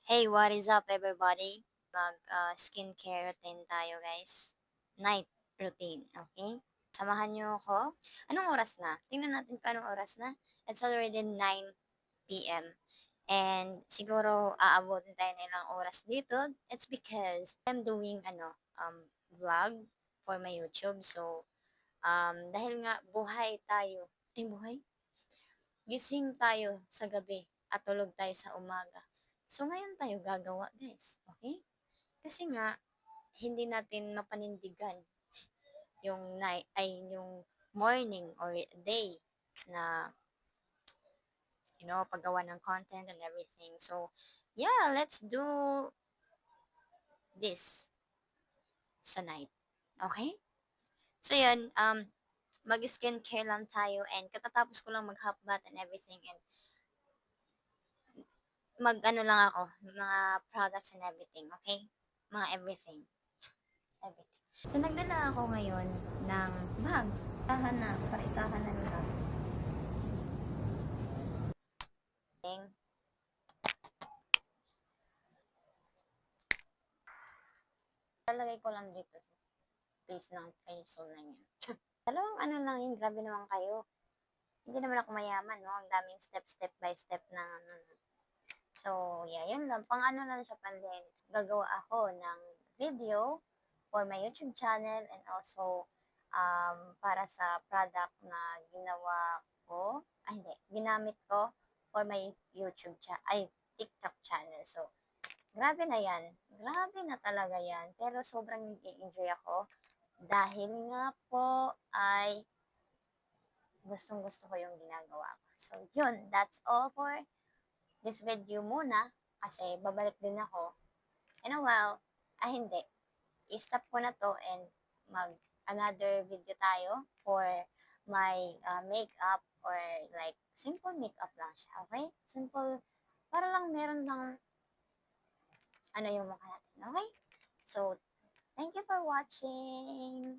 Hey, what is up everybody? Skincare routine tayo guys. Night routine, okay? Samahan niyo ako. Anong oras na? Tingnan natin kung anong oras na. It's already 9 p.m. And siguro aabutin tayo ng ilang oras dito. It's because I'm doing vlog for my YouTube. So, dahil nga buhay tayo. Buhay? Gising tayo sa gabi at tulog tayo sa umaga. So, ngayon tayo gagawa, guys. Okay? Kasi nga, hindi natin mapanindigan yung night, ay yung morning or day na, paggawa ng content and everything. So, yeah, let's do this sa night. Okay? So, yun, mag-skincare lang tayo and katatapos ko lang mag-half bath and everything and mag-ano lang ako, mga products and everything, okay? Mga everything. Everything. So, nagdala ako ngayon ng bag. Isahan na, paisahan na lang. Talagay ko lang dito sa face ng pencil na yan. Dalawang ano lang yun, grabe naman kayo. Hindi naman ako mayaman, no? Ang daming step by step na ano. So, yeah, yun lang. Pang ano lang siya pandemic. Gagawa ako ng video for my YouTube channel and also para sa product na ginawa ko, hindi, ginamit ko for my YouTube TikTok channel. So, grabe na yan. Grabe na talaga yan. Pero sobrang nag-enjoy ako dahil nga po ay gustong gusto ko yung ginagawa ko. So, yun. That's all for this video muna kasi babalik din ako in a while. Hindi. I-stop ko na to and mag another video tayo for my makeup or like simple makeup lang siya. Okay? Simple. Para lang meron lang ano yung mukha natin. Okay? So, thank you for watching.